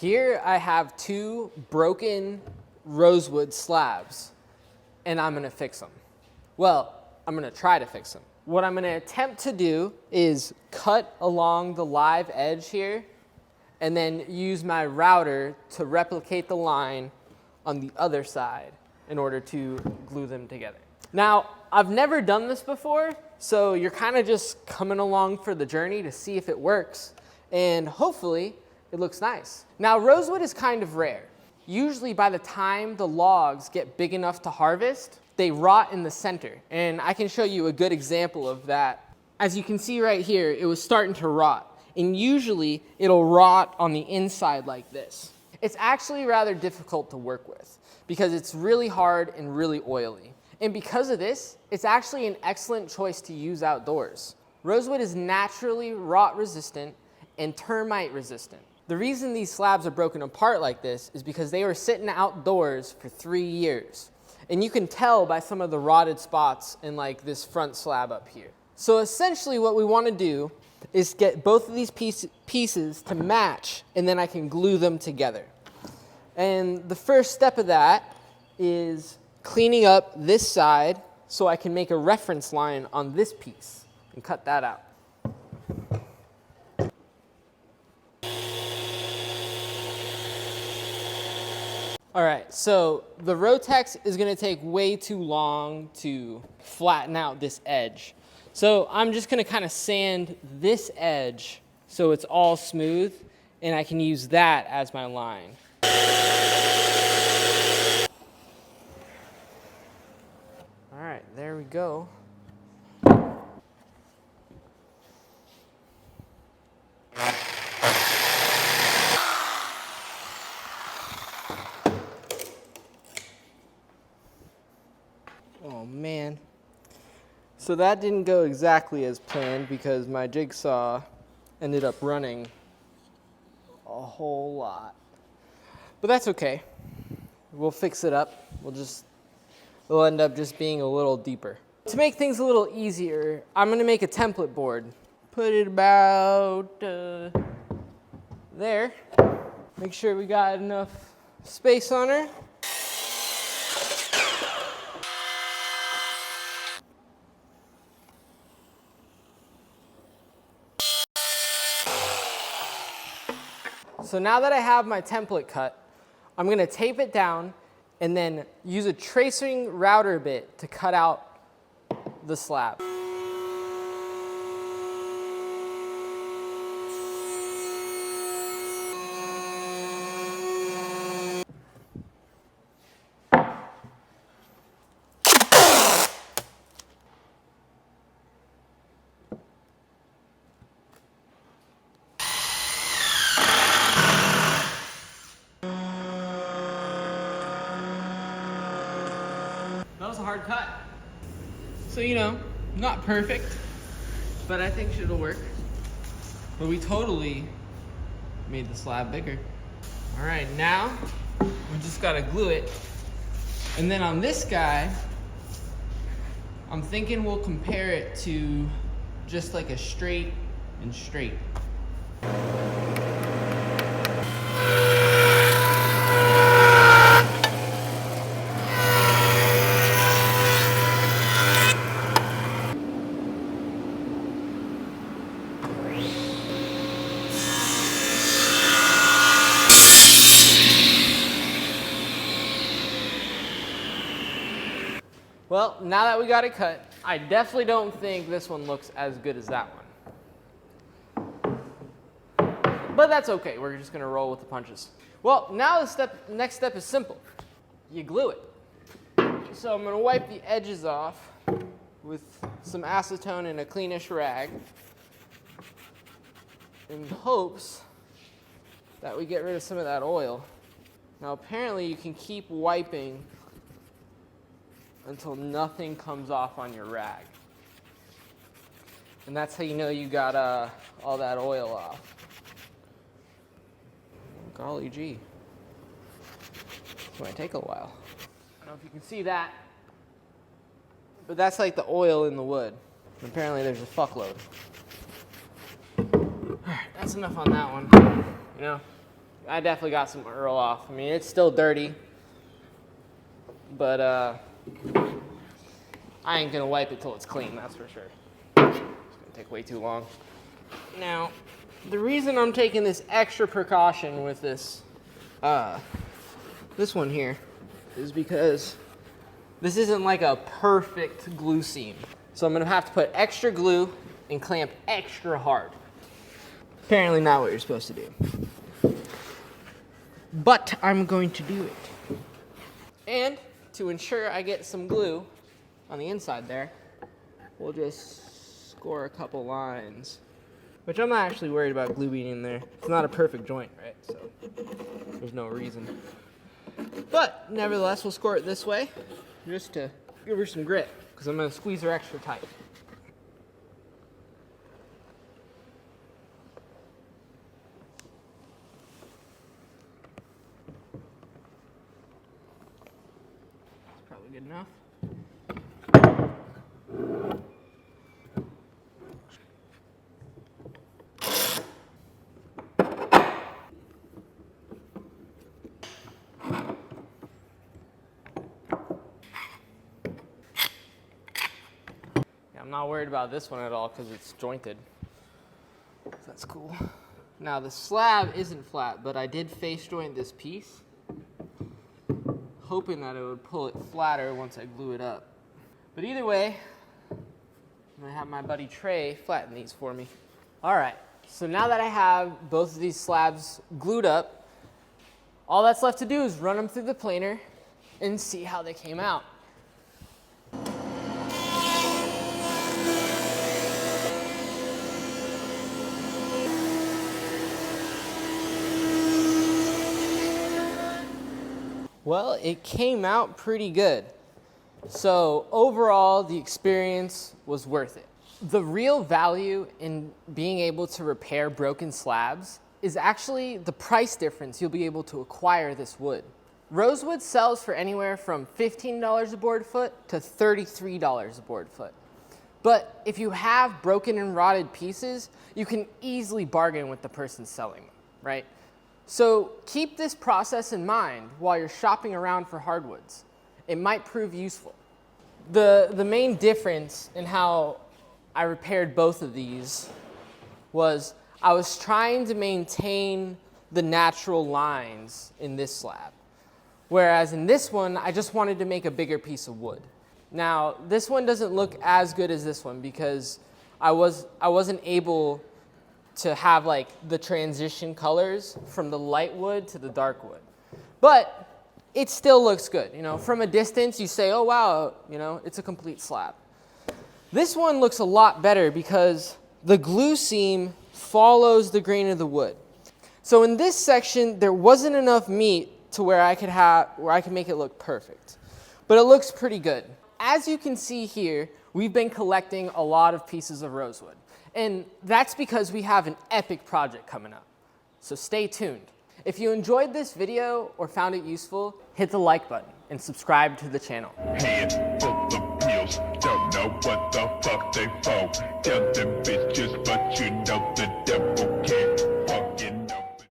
Here I have 2 broken rosewood slabs, and I'm gonna fix them. Well, I'm gonna try to fix them. What I'm gonna attempt to do is cut along the live edge here, and then use my router to replicate the line on the other side in order to glue them together. Now, I've never done this before, so you're kind of just coming along for the journey to see if it works, and hopefully it looks nice. Now, rosewood is kind of rare. Usually by the time the logs get big enough to harvest, they rot in the center, and I can show you a good example of that. As you can see right here, it was starting to rot, and usually it'll rot on the inside like this. It's actually rather difficult to work with because it's really hard and really oily. And because of this, it's actually an excellent choice to use outdoors. Rosewood is naturally rot resistant and termite resistant. The reason these slabs are broken apart like this is because they were sitting outdoors for 3 years. And you can tell by some of the rotted spots in like this front slab up here. So essentially what we want to do is get both of these pieces to match, and then I can glue them together. And the first step of that is cleaning up this side so I can make a reference line on this piece and cut that out. All right, so the Rotex is gonna take way too long to flatten out this edge. So I'm just gonna kind of sand this edge so it's all smooth, and I can use that as my line. All right, there we go. Oh man. So that didn't go exactly as planned because my jigsaw ended up running a whole lot. But that's okay. We'll fix it up. It'll end up just being a little deeper. To make things a little easier, I'm gonna make a template board. Put it about there. Make sure we got enough space on her. So now that I have my template cut, I'm gonna tape it down and then use a tracing router bit to cut out the slab. That was a hard cut. So, you know, not perfect, but I think it'll work. But we totally made the slab bigger. All right, now we just gotta glue it. And then on this guy, I'm thinking we'll compare it to just like a straight and straight. Well, now that we got it cut, I definitely don't think this one looks as good as that one. But that's okay, we're just gonna roll with the punches. Well, now the next step is simple. You glue it. So I'm gonna wipe the edges off with some acetone and a cleanish rag in hopes that we get rid of some of that oil. Now apparently you can keep wiping until nothing comes off on your rag. And that's how you know you got all that oil off. Golly gee. This might take a while. I don't know if you can see that, but that's like the oil in the wood. And apparently there's a fuckload. All right, that's enough on that one. You know, I definitely got some Earl off. I mean, it's still dirty, but I ain't gonna wipe it till it's clean, that's for sure. It's gonna take way too long. Now, the reason I'm taking this extra precaution with this one here is because this isn't like a perfect glue seam. So I'm gonna have to put extra glue and clamp extra hard. Apparently not what you're supposed to do. But I'm going to do it. And to ensure I get some glue on the inside there, we'll just score a couple lines. Which I'm not actually worried about glue being in there. It's not a perfect joint, right? So there's no reason. But nevertheless, we'll score it this way just to give her some grip, because I'm going to squeeze her extra tight. That's probably good enough. I'm not worried about this one at all because it's jointed. So that's cool. Now the slab isn't flat, but I did face joint this piece, hoping that it would pull it flatter once I glue it up. But either way, I'm gonna have my buddy Trey flatten these for me. All right, so now that I have both of these slabs glued up, all that's left to do is run them through the planer and see how they came out. Well, it came out pretty good. So overall, the experience was worth it. The real value in being able to repair broken slabs is actually the price difference you'll be able to acquire this wood. Rosewood sells for anywhere from $15 a board foot to $33 a board foot. But if you have broken and rotted pieces, you can easily bargain with the person selling them, right? So keep this process in mind while you're shopping around for hardwoods. It might prove useful. The main difference in how I repaired both of these was I was trying to maintain the natural lines in this slab. Whereas in this one, I just wanted to make a bigger piece of wood. Now, this one doesn't look as good as this one because I wasn't able to have like the transition colors from the light wood to the dark wood. But it still looks good. You know, from a distance you say, oh wow, you know, it's a complete slab. This one looks a lot better because the glue seam follows the grain of the wood. So in this section, there wasn't enough meat to where I could make it look perfect. But it looks pretty good. As you can see here, we've been collecting a lot of pieces of rosewood. And that's because we have an epic project coming up. So stay tuned. If you enjoyed this video or found it useful, hit the like button and subscribe to the channel. Head full of pills, don't know what the fuck they for. Tell them bitches, but you know the devil can't.